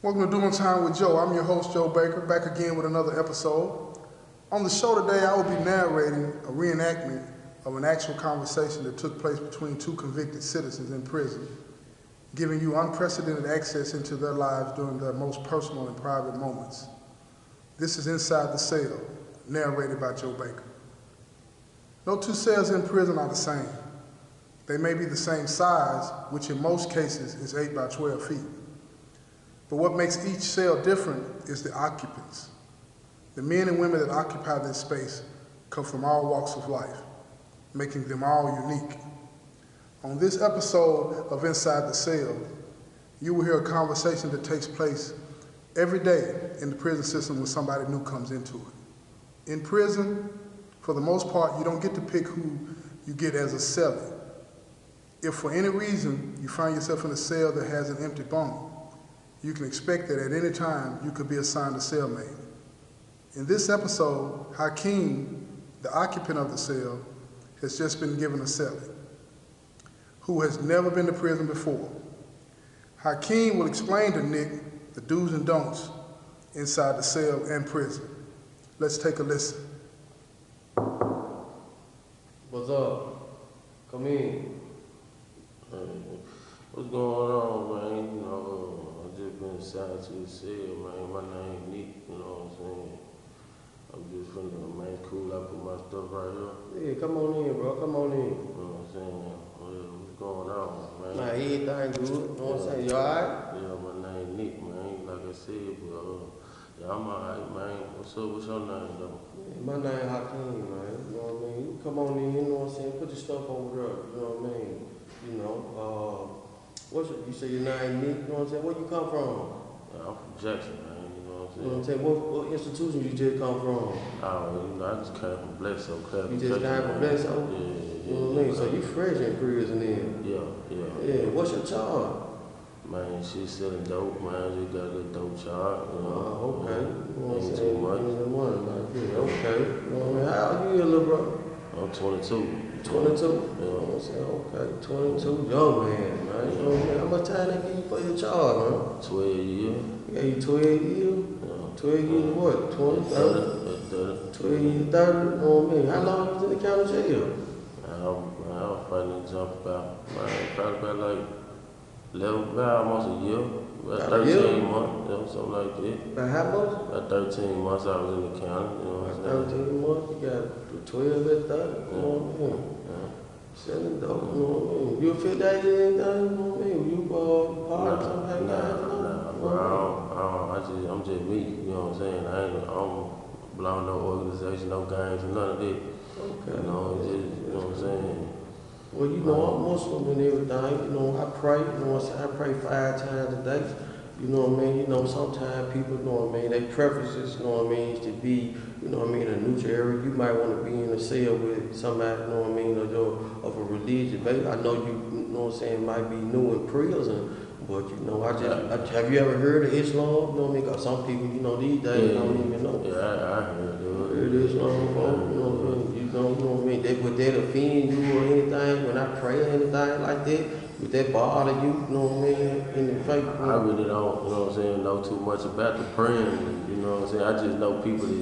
Welcome to Doing Time with Joe. I'm your host, Joe Baker, back again with another episode. On the show today, I will be narrating a reenactment of an actual conversation that took place between two convicted citizens in prison, giving you unprecedented access into their lives during their most personal and private moments. This is Inside the Cell, narrated by Joe Baker. No two cells in prison are the same. They may be the same size, which in most cases is 8 by 12 feet. But what makes each cell different is the occupants. The men and women that occupy this space come from all walks of life, making them all unique. On this episode of Inside the Cell, you will hear a conversation that takes place every day in the prison system when somebody new comes into it. In prison, for the most part, you don't get to pick who you get as a cellie. If for any reason you find yourself in a cell that has an empty bunk, you can expect that at any time you could be assigned a cellmate. In this episode, Hakeem, the occupant of the cell, has just been given a cellie who has never been to prison before. Hakeem will explain to Nick the do's and don'ts inside the cell and prison. Let's take a listen. What's up? Come in. What's going on, man? You know, I just been assigned to the cell, man. My name Nick, you know what I'm saying? I'm just finna, man, cool. I put my stuff right here. Yeah, come on in, bro. Come on in. You know what I'm saying? What's going on, man? Nah, everything good. You know what I'm saying? You alright? Yeah, my name Nick, man. Like I said, but yeah, I'm alright, man. What's up? What's your name, though? Yeah, my name Hakeem, man. You know what I mean? You come on in, you know what I'm saying? Put your stuff over there. You know what I mean? You know, you say your name Nick, you know what I'm saying? Where you come from? I'm from Jackson, man. You know what I'm saying? You know what I'm saying? What institution you just come from? You know, I just came from Bledsoe. You just came from Bledsoe? Yeah. You know what I mean? So you fresh in prison then? Yeah. Yeah, what's your charge? Man, she's selling dope, man. She got a dope charge, you know. Okay. You know what I'm Ain't saying? too much. Okay. You know what I mean? How old you, little bro? I'm 22. 22? Yeah. You know what I'm saying? Okay, 22, young man, man. You know what I mean? How much time they give you for your charge, man? 12 years. Yeah, you 12 years? Yeah. 12 years what? 20, 30? 12 years, 30, you know what I mean? How long was in the county jail? I was fighting to jump about, man, probably about like 11, about almost a year. About 13 months, you know, something like that. About how much? About 13 months I was in the county, you know what I'm saying? 13 months, you got 12 at 30, you know what I mean? Selling dope, you know what I mean? You a fit that anything, you know what I mean? You part of something like that? I'm just me, you know what I'm saying? I don't belong to no organization, no gangs, or none of that. Okay. You know, just, you know what I'm saying? Well, you know, I'm Muslim and everything, you know, I pray, you know what I'm saying? I pray 5 times a day, you know what I mean? You know, sometimes people, you know what I mean, their preferences, you know what I mean, is to be, you know what I mean, in a neutral area. You might want to be in a cell with somebody, you know what I mean, of a religion. Baby, I know you know what I'm saying, might be new in prison, but, you know, have you ever heard of Islam? You know what I mean? Because some people, you know, these days don't even know. Yeah, I heard Heard Islam, folks, you know what I mean? You know what I mean? Would that offend you or anything when I pray or anything like that? Would that bother you, you know what I mean, in the faith? I really don't, you know what I'm saying, know too much about the praying, you know what I'm saying? I just know people that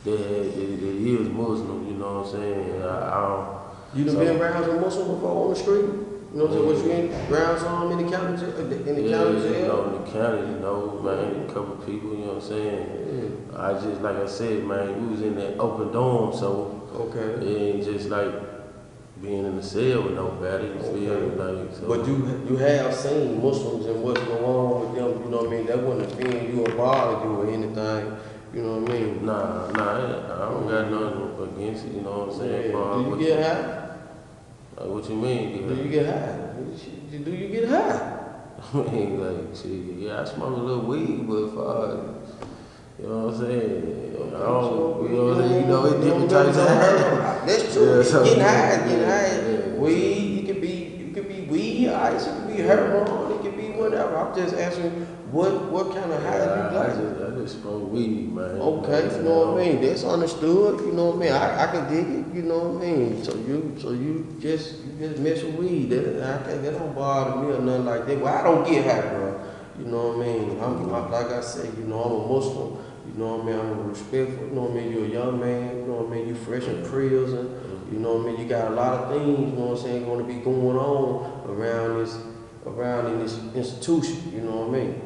is Muslim, you know what I'm saying? I don't. You done been around some Muslim before on the street? You know what I'm saying? Was you in ground some in the county jail? You know, in the county, you know, man, a couple of people, you know what I'm saying? I just, like I said, man, we was in that open dorm, so it ain't just like being in the cell with nobody, you feel like, so. But you have seen Muslims and what's going on with them, you know what I mean? That wouldn't offend you or bother you or anything, you know what I mean? Nah, I don't got nothing against it, you know what I'm saying? Do you get high? What you mean? Do you get high? Do you get high? I mean, like, shit, yeah, I smoke a little weed, but you know what I'm saying? I don't, you know what I'm saying? You know, it's different types of high. That's true. Yeah, so, getting high. Yeah. Weed, it could be weed, ice, it could be heroin, it could be whatever. I'm just asking what kind of high you like? I just smoke weed, man. Okay, you know what I mean? That's understood, you know what I mean? I can dig it, you know what I mean? So you just mess with weed. That don't bother me or nothing like that. Well, I don't get high, bro. You know what I mean? Like I said, you know, I'm a Muslim. You know what I mean? I'm a respectful. You know what I mean? You're a young man. You know what I mean? You fresh in prison. You know what I mean? You got a lot of things. You know what I'm saying? Going to be going on around in this institution. You know what I mean?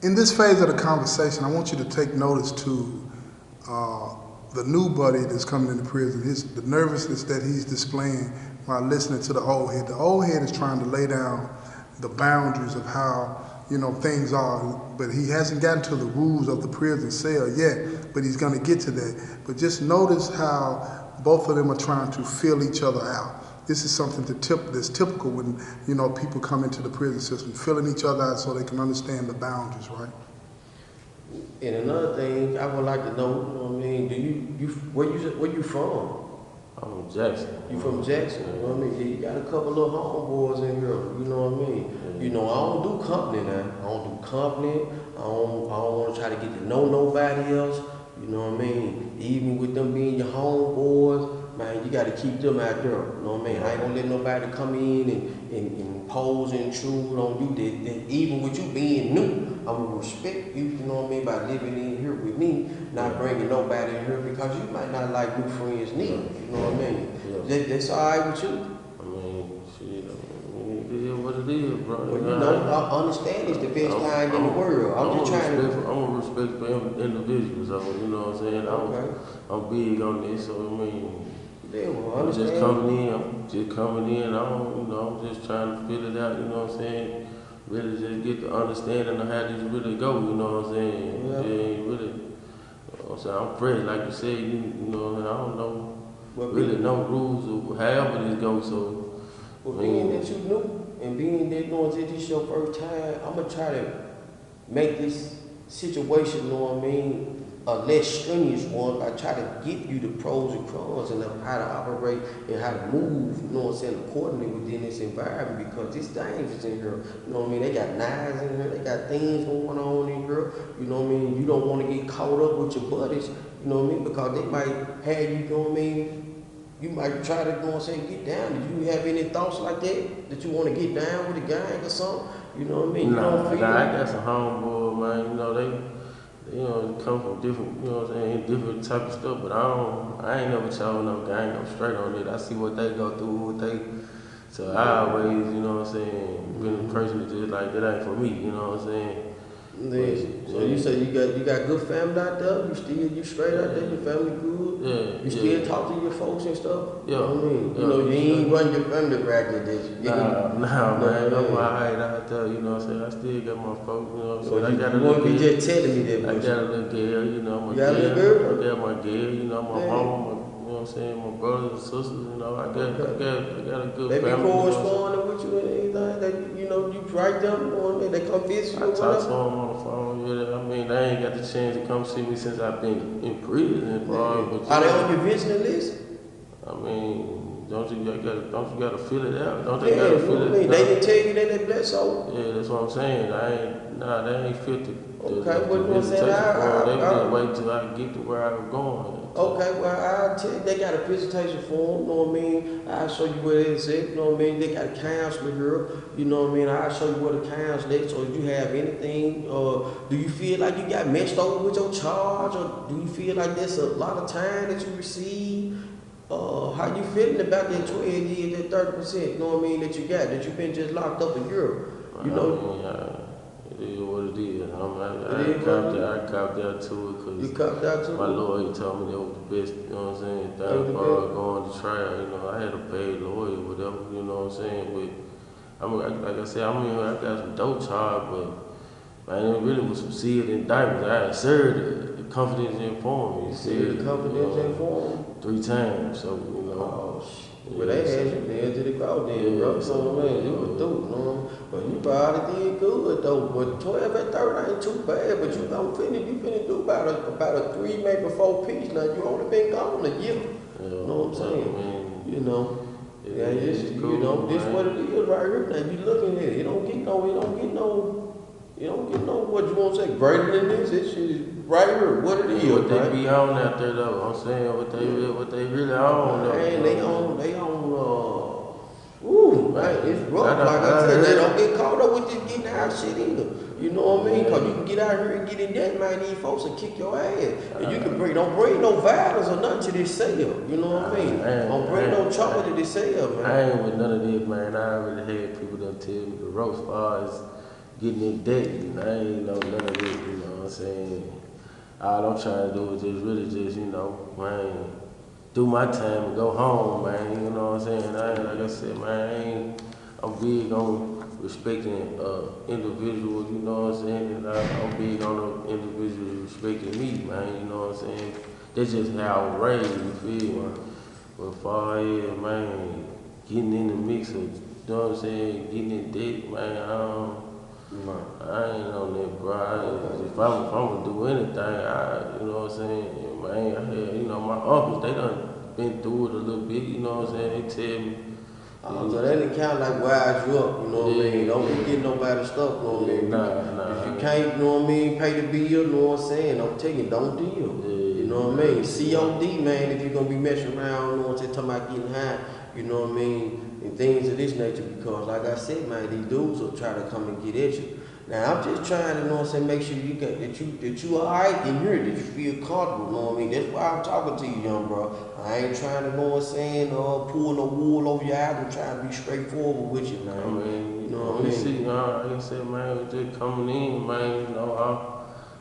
In this phase of the conversation, I want you to take notice to the new buddy that's coming into prison, the nervousness that he's displaying while listening to the old head. The old head is trying to lay down the boundaries of how, you know, things are, but he hasn't gotten to the rules of the prison cell yet, but he's gonna get to that. But just notice how both of them are trying to fill each other out. This is something that's typical when, you know, people come into the prison system, filling each other out so they can understand the boundaries, right? And another thing I would like to know, you know what I mean, where you from? I'm from Jackson. You from Jackson, you know what I mean? You got a couple of homeboys in here, you know what I mean? Yeah. You know, I don't do company now. I don't do company. I don't want to try to get to know nobody else, you know what I mean? Even with them being your homeboys, man, you got to keep them out there, you know what I mean? I ain't gonna let nobody come in and pose and intrude on you. That even with you being new, I'm gonna respect you, you know what I mean, by living in here with me, not bringing nobody in here because you might not like new friends neither, you know what I mean? Yeah. That's all right with you. I mean, shit, I mean, it is what it is, bro. Well, you know, I understand it's the best kind in the world. I'm just trying to. I'm a respectful individual, so you know what I'm saying. I'm big on this, so I mean. Yeah, well, I'm just coming in. I don't, you know, I'm just trying to feel it out. You know what I'm saying? Really, just get the understanding of how this really go. You know what I'm saying? Yeah. Really, you know what I'm saying? I'm fresh, like you said. You know, I don't know really no rules or however this goes. So, well, being that you new and being that this is your first time, I'm gonna try to make this situation, you know what I mean, a less strenuous one. I try to give you the pros and cons and how to operate and how to move, you know what I'm saying, accordingly within this environment because it's dangerous in here. You know what I mean? They got knives in here, they got things going on in here. You know what I mean? You don't want to get caught up with your buddies, you know what I mean? Because they might have you, you know what I mean? You might try to, you know what I'm saying, get down. Do you have any thoughts like that you want to get down with a gang or something? You know what I mean? Nah, I got some homeboys, man. You know, they come from different, you know what I'm saying, different type of stuff, but I ain't never told no gang, I'm straight on it. I see what they go through, so I always, you know what I'm saying, been a person that just like, that ain't for me, you know what I'm saying? So you say you got good family out there, you straight out there, your family good? Yeah. You still talk to your folks and stuff? Yeah. You know what I mean? Yeah. You know, you ain't run your family bracket, did you? Nah, man, I'm alright out there, you know what I'm saying? I still got my folks, you know what I'm saying? I got a you little won't be just telling me that. I got a little girl, you know, my you got a little girl? I got my girl, you know, my mama, you know what I'm saying, my brothers and sisters, you know, I got a good they family. They be corresponding with you and anything that, you know, you write them, you know what I mean? They come visit you or I talk to whatever? them on the phone, yeah. I mean, they ain't got the chance to come see me since I've been in prison, bro. Are they on your visiting list? I mean, don't you gotta fill it out? Don't they gotta fill it out? They didn't tell you that they blessed so? Yeah, that's what I'm saying. They ain't fit the saying? visitation form. They just wait till I get to where I was going. Okay, well, I'll tell you, they got a visitation form, you know what I mean? I'll show you where it's at, you know what I mean? They got a counselor here, you know what I mean? I'll show you where the counselor is, so if you have anything, do you feel like you got messed over with your charge, or do you feel like there's a lot of time that you receive? How you feeling about that 12 years, that 30%, you know what I mean, that you got, that you've been just locked up a year? You know? It is what it is. I copped out to it because you copped out to my lawyer told me that was the best, you know what I'm saying, thing for going to trial. You know, I had a paid lawyer, whatever, you know what I'm saying, but like I said, I got some dope charge, but man, it really was some sealed indictments. I had served the confidence informed. You said the confidence informed? 3 times, so, you know. Oh, shit. Well, they had you there to the crowd then, bro. So, man, you were through, you know. But you probably did good, though. But 12 at 30 ain't too bad. But you finna do about a 3, maybe 4 piece. Now, you only been gone a year. You know what I'm saying? You know. Yeah, this, cool, you know, this what it is right here. Now, you looking at it. You don't get no, what you want to say, greater than this. This shit is right here, what it is. What they be on out there, though, I'm saying, what they really on, though. Man, they on, man, it's rough. Like I said, they don't get caught up with this getting out our shit either. You know what I mean? Because you can get out here and get in debt, man. These folks will kick your ass. And you can don't bring no violence or nothing to this cell. You know what I mean? Don't bring no trouble to this cell, man. I ain't with none of this, man. I already had people that tell me the ropes as far as getting in debt. And I ain't know none of this, you know what I'm saying? All I'm trying to do is just really just, you know, man, do my time and go home, man. You know what I'm saying? Like I said, man, I'm big on respecting individuals, you know what I'm saying? And I'm big on the individuals respecting me, man, you know what I'm saying? That's just how I was raised, you feel me? But far as, man, getting in the mix of, you know what I'm saying, getting in debt, man, I ain't on that, bro. If I'm gonna do anything, you know what I'm saying, man, I had, you know, my uncles, they done been through it a little bit, you know what I'm saying? They tell me. So that didn't count like wise you up, you know what I mean? Don't be getting nobody's stuff, you know what I mean? Nah. If you can't, you know what I mean, pay the bill, you know what I'm saying? I'm telling you, don't deal. You know what I mean? COD, man, if you're gonna be messing around, you know what I'm saying, talking about getting high, you know what I mean, and things of this nature, because like I said, man, these dudes will try to come and get at you. Now I'm just trying to, you know what I'm saying, make sure you got that you alright in here, that you feel comfortable, you know what I mean? That's why I'm talking to you, young bro. I ain't trying to, you know what I'm saying, pull no wool over your eyes. I'm trying to be straightforward with you, man. I mean, you know what I mean? See, like I said, man, just coming in, man, you know,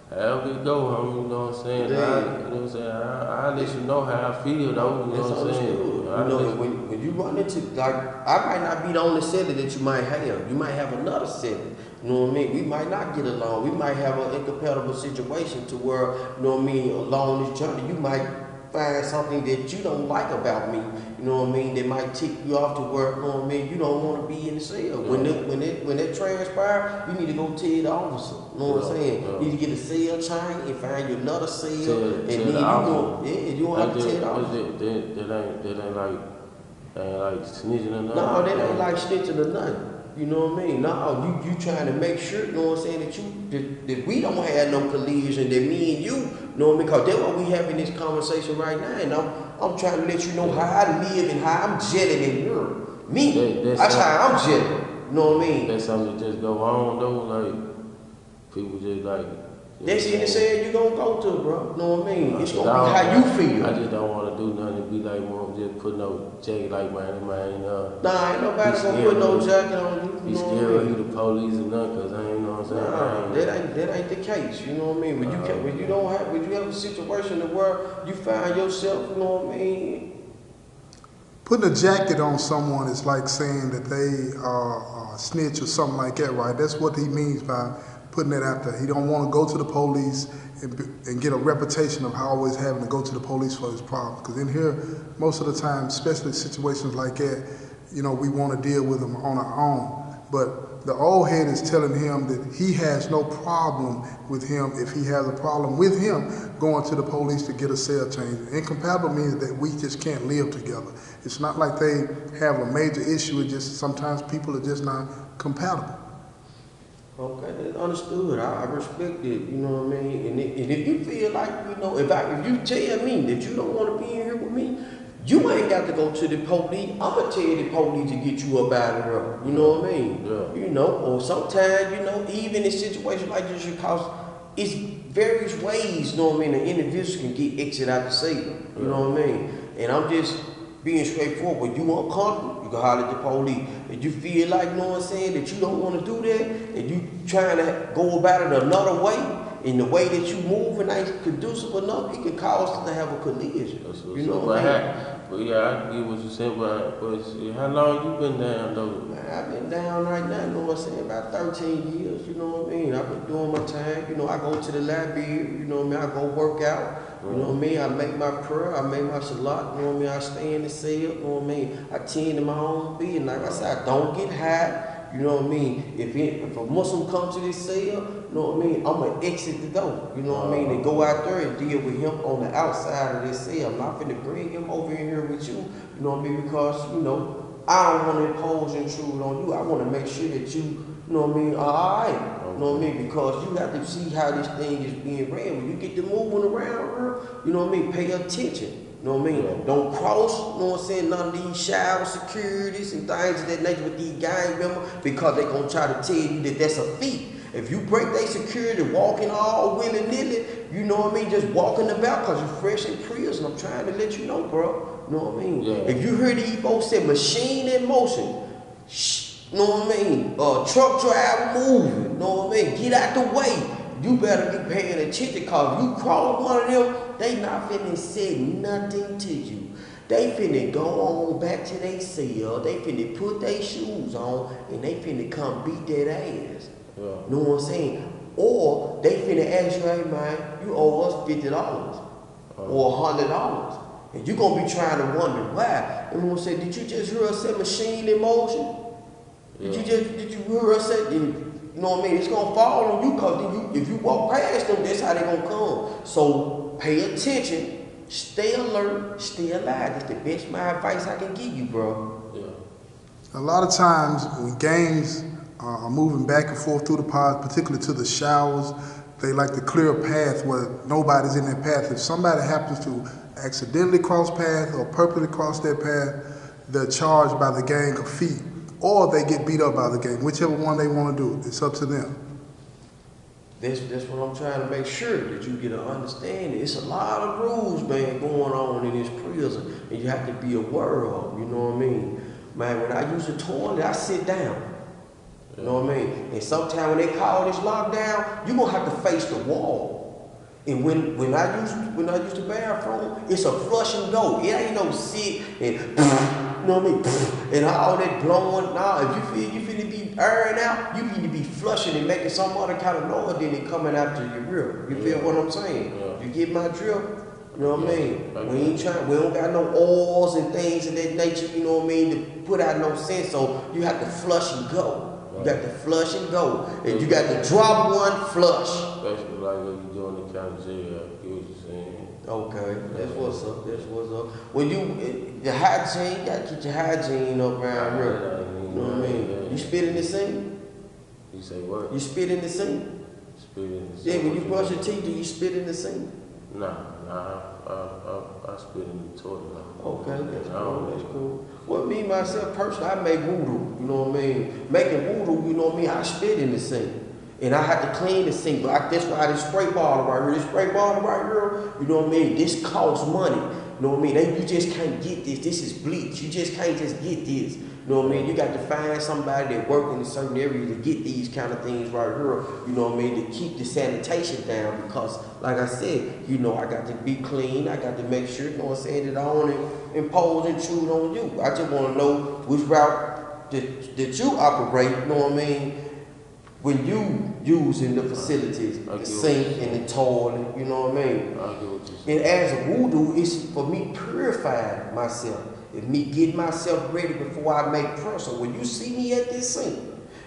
however it go, homie, you know what I'm saying? You know what I'm saying? I'll let you know how I feel, though, you know what I'm saying? You know, when you run into, like, I might not be the only seller that you might have. You might have another seller. You know what I mean? We might not get along. We might have an incompatible situation to where, you know what I mean, along this journey, you might find something that you don't like about me, you know what I mean, that might tick you off to where, you know what I mean, you don't want to be in the cell. When that transpire, you need to go tell the officer, you know what I'm saying? You need to get a cell change and find you another cell, and then you don't have to tell the officer. That ain't like snitching or nothing? No, that ain't like snitching or nothing. You know what I mean? No, you trying to make sure, you know what I'm saying, that we don't have no collision, that me and you know what I mean? Because that's what we having this conversation right now. And I'm trying to let you know how I live and how I'm gelling in Europe. Me, that's how I'm gelling. You know what I mean? That's something that just go on though, like people just like. That's in the cell you gonna go to, bro. You know what I mean? It's gonna be how you feel. I just don't want to do nothing to be like, mom, just put no jacket like man. Nah, ain't nobody gonna put no jacket on you. Be scared of you, the police and nothing, cause I ain't know what I'm saying. That ain't the case. You know what I mean? When you have a situation where you find yourself, you know what I mean? Putting a jacket on someone is like saying that they are snitch or something like that, right? That's what he means by putting that out there. He don't want to go to the police and get a reputation of always having to go to the police for his problems. Because in here, most of the time, especially situations like that, you know, we want to deal with them on our own. But the old head is telling him that he has no problem with him if he has a problem with him going to the police to get a cell change. Incompatible means that we just can't live together. It's not like they have a major issue. It's just sometimes people are just not compatible. Okay, that's understood. I respect it, you know what I mean? And if you feel like, you know, if you tell me that you don't want to be in here with me, you ain't got to go to the police. I'm going to tell the police to get you up out of here. You know what I mean? Yeah. You know, or sometimes, you know, even in situations like this, because it's various ways, you know what I mean, an individual can get exit out the cell. You know what I mean? And I'm just being straightforward. When you uncomfortable, you can holler at the police. If you feel like, you know what I'm saying, that you don't want to do that, and you trying to go about it another way, in the way that you moving ain't conducive enough, it can cause us to have a collision. You know what I mean? But yeah, I get what you said, but how long you been down though? Man, I've been down right now, you know what I'm saying, about 13 years, you know what I mean? I've been doing my time, you know, I go to the library, you know what I mean, I go work out, you know what I mean, I make my prayer, I make my salat, you know what I mean, I stay in the cell, you know what I mean, I tend to my own being, like I said, I don't get high. You know what I mean? If a Muslim comes to this cell, you know what I mean, I'm going to exit the door. You know what I mean? And go out there and deal with him on the outside of this cell. I'm not going to bring him over in here with you. You know what I mean? Because, you know, I don't want to impose intrude on you. I want to make sure that you know what I mean, all right. You know what I mean? Because you have to see how this thing is being ran. When you get to moving around, you know what I mean, pay attention. You know what I mean? Yeah. Don't cross, you know what I'm saying, none of these shower securities and things of that nature with these gang members because they gonna try to tell you that that's a fee. If you break their security walking all willy-nilly, you know what I mean, just walking about because you're fresh in prison, I'm trying to let you know, bro. You know what I mean? Yeah. If you hear these folks say machine in motion, you know what I mean, truck driver moving, you know what I mean, get out the way. You better be paying attention because if you cross one of them, they not finna say nothing to you. They finna go on back to their cell, they finna put their shoes on, and they finna come beat that ass. Yeah. Know what I'm saying? Or they finna ask you, hey man, you owe us $50 or $100. And you gonna be trying to wonder why. And we'll say, did you just hear us say machine in motion? Yeah. Did you hear us say, you know what I mean? It's gonna fall on you because if you walk past them, that's how they gonna come. So pay attention, stay alert, stay alive. That's the best my advice I can give you, bro. Yeah. A lot of times when gangs are moving back and forth through the pods, particularly to the showers, they like to clear a path where nobody's in that path. If somebody happens to accidentally cross path or purposely cross that path, they're charged by the gang a fee, or they get beat up by the gang, whichever one they want to do. It's up to them. That's what I'm trying to make sure that you get an understanding. It's a lot of rules, man, going on in this prison, and you have to be aware of. You know what I mean, man? When I use the toilet, I sit down. You know what I mean? And sometimes when they call this lockdown, you're gonna have to face the wall. And when I use the bathroom, it's a flush and go. It ain't no sit and you know what I mean? And all that blowing. Nah, if you feel you finna be airing out, you need to be flushing and making some other kind of noise than it coming out to your rear. You feel what I'm saying? Yeah. You get my drill? You know what I mean? We don't got no oils and things of that nature, you know what I mean, to put out no sense. So you have to flush and go. You got to flush and go. And you got to drop one, flush. Basically like what you do in the county jail, I get what you're saying. Okay, that's what's up, that's what's up. When the hygiene, you gotta keep your hygiene up around here. You know what I mean? You spit in the sink? You say what? You spit in the sink? Spit in the sink. Yeah, when you brush your teeth, do you spit in the sink? Nah, I spit in the toilet. Okay, that's cool, that's cool. Well, me, myself, personally, I make voodoo, you know what I mean? Making voodoo, you know what I mean? I spit in the sink. And I had to clean the sink, but that's why this spray bottle right here, this spray bottle right here, you know what I mean? This costs money, you know what I mean? You just can't get this. This is bleach. You just can't just get this. You know what I mean? You got to find somebody that work in a certain area to get these kind of things right here, you know what I mean, to keep the sanitation down because, like I said, you know, I got to be clean. I got to make sure, you know what I'm saying, that I don't impose and intrude on you. I just want to know which route that you operate, you know what I mean, when you using the facilities, the sink and the toilet, you know what I mean? I get what you're saying. And as a voodoo, it's for me purifying myself. It's me getting myself ready before I make prayer. So when you see me at this sink,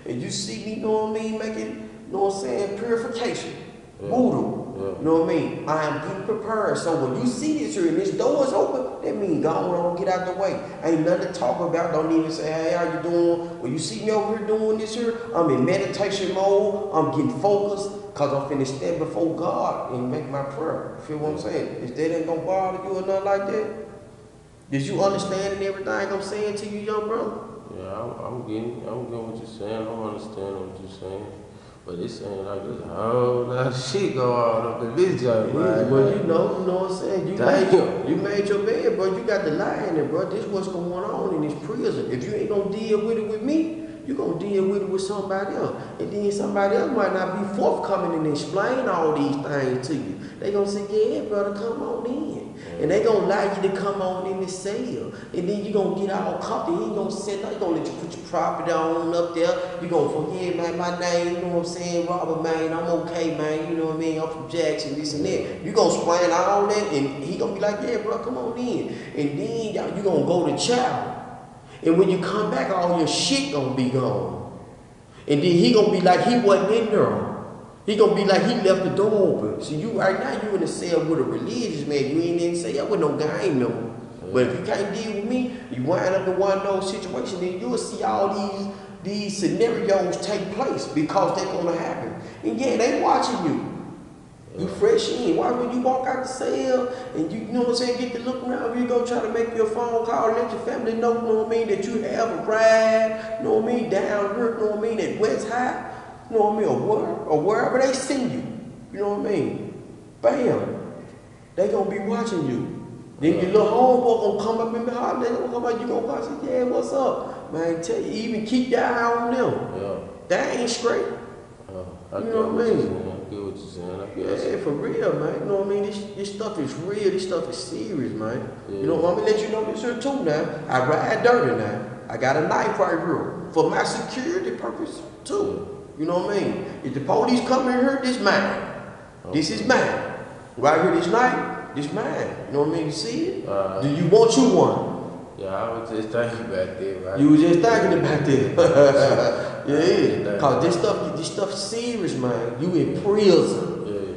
and you see me, you know what I mean, making, you know what I'm saying, purification, voodoo, you know what I mean? I am getting prepared. So when you see this here and this door is open, that means go on, get out the way. Ain't nothing to talk about. Don't even say, hey, how you doing? When you see me over here doing this here, I'm in meditation mode. I'm getting focused because I'm finna stand before God and make my prayer. You feel what I'm saying? If that ain't gonna bother you or nothing like that, did you understand everything I'm saying to you, young brother? Yeah, I'm getting what you're saying. I'm understanding what you're saying. But it's saying like there's a whole lot of shit going on up in this joint, man. Well, you know what I'm saying? You made your bed, bro. You got the lie in it, bro. This what's going on in this prison. If you ain't gonna deal with it with me, you gonna deal with it with somebody else. And then somebody else might not be forthcoming and explain all these things to you. They gonna say, yeah, brother, come on in. And they gonna allow you to come on in the cell. And then you gonna get all comfortable. You ain't gonna sit there. You gonna let you put your property on up there. You gonna forget, man, my name, you know what I'm saying? Robert, man, I'm okay, man. You know what I mean? I'm from Jackson, this and that. You gonna explain all that, and he gonna be like, yeah, bro, come on in. And then you gonna go to chow. And when you come back, all your shit gonna be gone. And then he gonna be like he wasn't in there. He gonna be like he left the door open. So you right now you in a cell with a religious man. You ain't in the cell with no gang member. But if you can't deal with me, you wind up in one of those situations, then you'll see all these scenarios take place because they're gonna happen. And yeah, they watching you. You fresh in. Why when you walk out the cell and you know what I'm saying, get to look around, you go try to make your phone call and let your family know, you know what I mean, that you have a ride, you know what I mean, down here, you know what I mean, at West High, you know what I mean, or wherever they see you, you know what I mean, bam, they gonna be watching you. Then your little homeboy gonna come up and be hollering, they gonna come up, you gonna watch it, yeah, what's up? Man, tell you, even keep your eye on them. Yeah. That ain't straight. I You know what I mean? I get what you're saying. Yeah, for real, man. You know what I mean? This stuff is real. This stuff is serious, man. Yeah. You know, I'm gonna let you know this here too now. I ride dirty now. I got a knife right here for my security purpose too. You know what I mean? If the police come in here, this mine. Okay. This is mine. Right here, this knife, this mine. You know what I mean? You see it? Do you want you one? Yeah, I was just thinking about that, right? You was just thinking about that. Yeah, cause this stuff serious, man. You in prison. Yeah.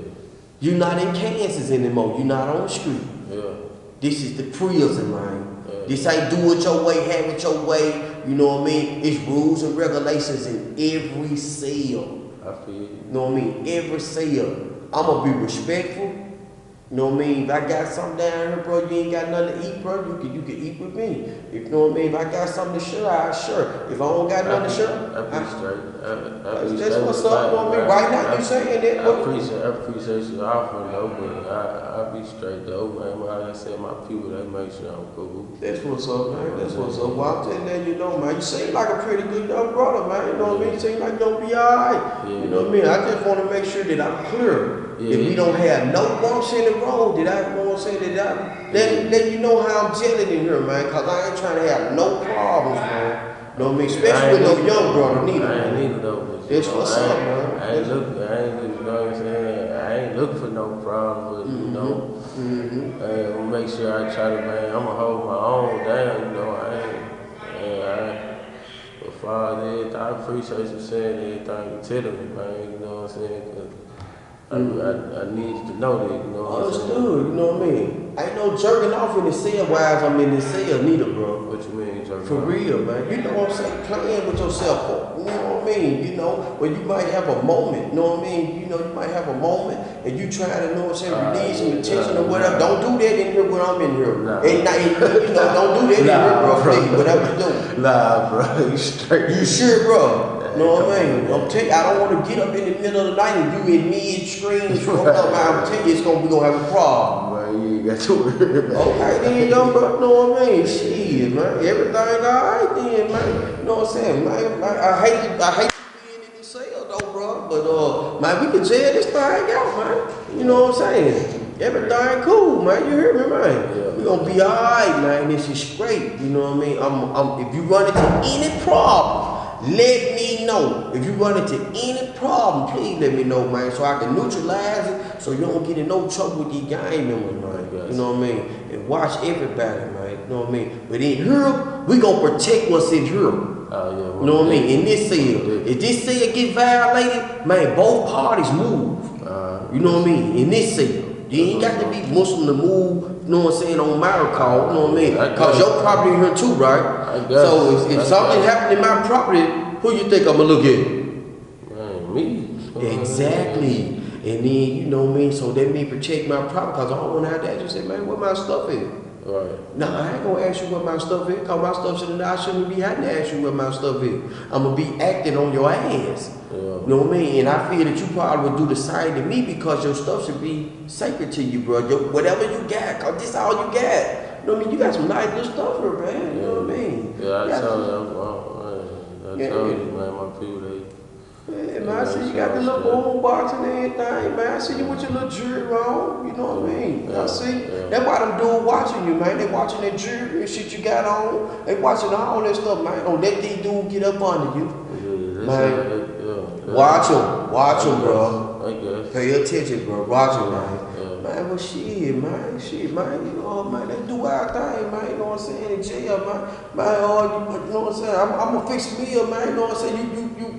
You not in Kansas anymore. You not on the street. Yeah. This is the prison, man. Yeah. This ain't do it your way, have it your way. You know what I mean? It's rules and regulations in every cell. I feel you. You know what I mean? Every cell. I'ma be respectful. You know what I mean? If I got something down here, bro, you ain't got nothing to eat, bro, you can eat with me. If you know what I mean? If I got something to share, I'll share. If I don't got nothing to share, I be straight. that's what's up, you know what I mean? Right now you saying that, I appreciate you offering though, but I be straight though, man. Like I said, my people, they make sure I'm cool. That's what's up, man. That's what's up. Well, I'm just letting you know, man. You seem like a pretty good young brother, man. You know what I mean? You seem like you'll be alright. Yeah. You know what I mean? I just want to make sure that I'm clear. Yeah. If we don't have no bumps in the road, that I want to say that let you know how I'm gelling in here, man. Cause I ain't trying to have no problems, man. You know what I mean? Especially with no young brother neither. I ain't neither though. That's what's up, man. I ain't looking, you know what I'm saying? I ain't looking for no problem, but you know, I'm gonna make sure I try to, man, I'm gonna hold my own down, you know, but far as everything, I appreciate you saying everything you telling me, man, you know what I'm saying? Cause I need to know that, you know what I'm saying? Understood, you know what I mean? Ain't no jerking off in the cell while I'm in the cell neither, bro. What you mean, jerking For off? real, man. You know what I'm saying? Playing with yourself, you know what I mean? You know, where you might have a moment, you know what I mean? You know, you might have a moment and you trying to, you know what I'm saying, release some attention or whatever. Don't do that in here when I'm in here. You know, don't do that in here, bro, please, whatever you do. Nah, bro, you straight. You sure, bro? You know what I mean? I'm telling you, I don't want to get up in the middle of the night and you in midstream. I'm telling you, we gonna have a problem. Man, you ain't got to worry about it. Okay, then, young bro, you know what I mean? Shit, man, everything alright then, man. You know what I'm saying? Man, I hate being in the cell though, bro. But man, we can jail this thing out, man. You know what I'm saying? Everything cool, man. You hear me, man? Yeah. We gonna be alright, man. This is great. You know what I mean? If you run into any problem, let me know. If you run into any problem, please let me know, man, so I can neutralize it, so you don't get in no trouble with your gang members, man. You know what I mean? And watch everybody, man. You know what I mean? But in here, we gonna protect what's in here. Oh, yeah, You know what I mean? In this cell. If this cell get violated, man, both parties move. You know what I mean? In this cell. You ain't got to be Muslim to move, you know what I'm saying, on my call, you know what I mean? Because your property here too, right? So if something happened in my property, who you think I'm going to look at? Man, me. Exactly. And then, you know what I mean? So that means protect my property, because I don't want to have to ask you, say, man, where my stuff is? Right. Now, I ain't going to ask you what my stuff is, because my stuff I shouldn't be having to ask you what my stuff is. I'm going to be acting on your ass. Yeah. You know what I mean? And I feel that you probably would do the same to me, because your stuff should be sacred to you, bro. Whatever you got, because this all you got. You know what I mean? You got some nice good stuff here, man. You know what I mean? Yeah, I told you, man, my people, yeah, man, I see you got the little boom box and everything, man. I see you with your little jewelry on, you know what I mean? Yeah, I see. yeah. That's why them dudes watching you, man. They watching that jewelry and shit you got on. They watching all that stuff, man. Don't let these dudes get up under you. Man. Watch them, bro. I guess. Pay attention, bro. Watch them, man. Man, well, shit, man. You know, man, they do our thing, man. You know what I'm saying? In jail, man. Man, you know what I'm saying? I'm gonna fix a meal, man. You know what I'm saying?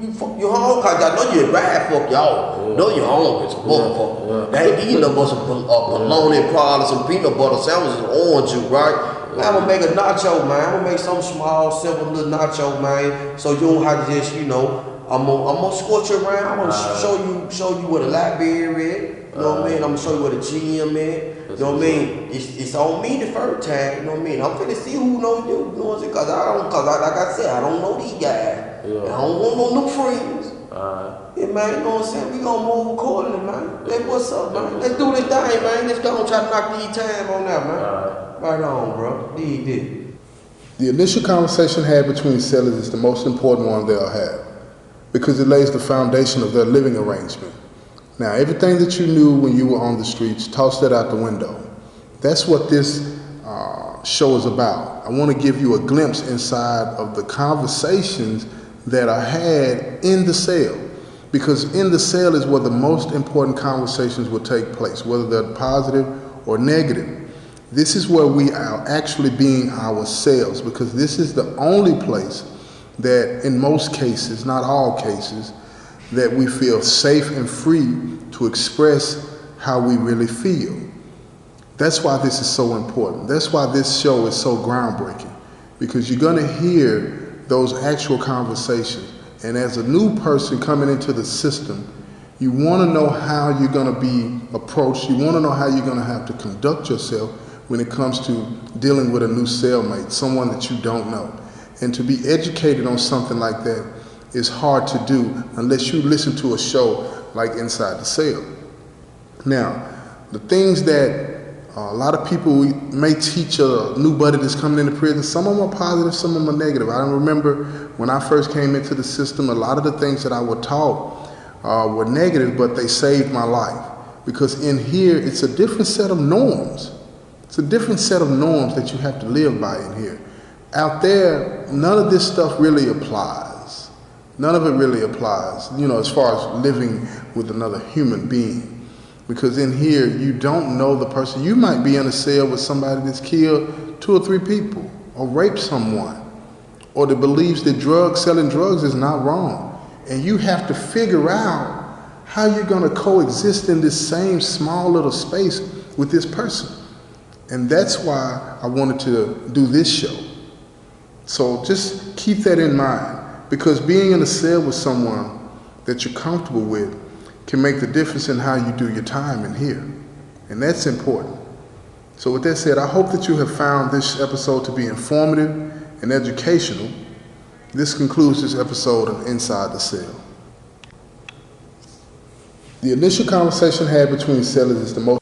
You fuck your home, cause I know you ride fuck y'all. Yeah. Know your home is a motherfucker. Yeah. They ain't eating no some bologna product, some peanut butter sandwiches, and orange juice, right? Man, I'm gonna make a nacho, man. I'm gonna make some small, simple little nacho, man. So you don't have to just, you know, I'm gonna escort you around. I'm gonna show you where the library at. You know what I mean? I'm gonna show you where the gym at. You know what I mean? It's on me the first time. You know what I mean? I'm finna see who knows you. You know what I'm saying? Like I said, I don't know these guys. Yeah. I don't want no friends. Yeah, man, you know what I'm saying? We gonna move accordingly, man. Hey, what's up, man? Let's do this thing, man. Let's go and try to knock these time on that, man. Right on, bro. Dig. The initial conversation had between sellers is the most important one they'll have because it lays the foundation of their living arrangement. Now, everything that you knew when you were on the streets, toss that out the window. That's what this show is about. I want to give you a glimpse inside of the conversations that are had in the cell, because in the cell is where the most important conversations will take place, whether they're positive or negative. This is where we are actually being ourselves, because this is the only place that in most cases, not all cases, that we feel safe and free to express how we really feel. That's why this is so important. That's why this show is so groundbreaking, because you're going to hear those actual conversations. And as a new person coming into the system, you want to know how you're going to be approached. You want to know how you're going to have to conduct yourself when it comes to dealing with a new cellmate, someone that you don't know. And to be educated on something like that is hard to do unless you listen to a show like Inside the Cell. Now, the things that a lot of people may teach a new buddy that's coming into prison, some of them are positive, some of them are negative. I remember when I first came into the system, a lot of the things that I was taught were negative, but they saved my life. Because in here, it's a different set of norms. It's a different set of norms that you have to live by in here. Out there, none of this stuff really applies. None of it really applies, you know, as far as living with another human being. Because in here, you don't know the person. You might be in a cell with somebody that's killed 2 or 3 people, or raped someone, or that believes that selling drugs is not wrong. And you have to figure out how you're going to coexist in this same small little space with this person. And that's why I wanted to do this show. So just keep that in mind, because being in a cell with someone that you're comfortable with can make the difference in how you do your time in here. And that's important. So with that said, I hope that you have found this episode to be informative and educational. This concludes this episode of Inside the Cell. The initial conversation had between sellers is the most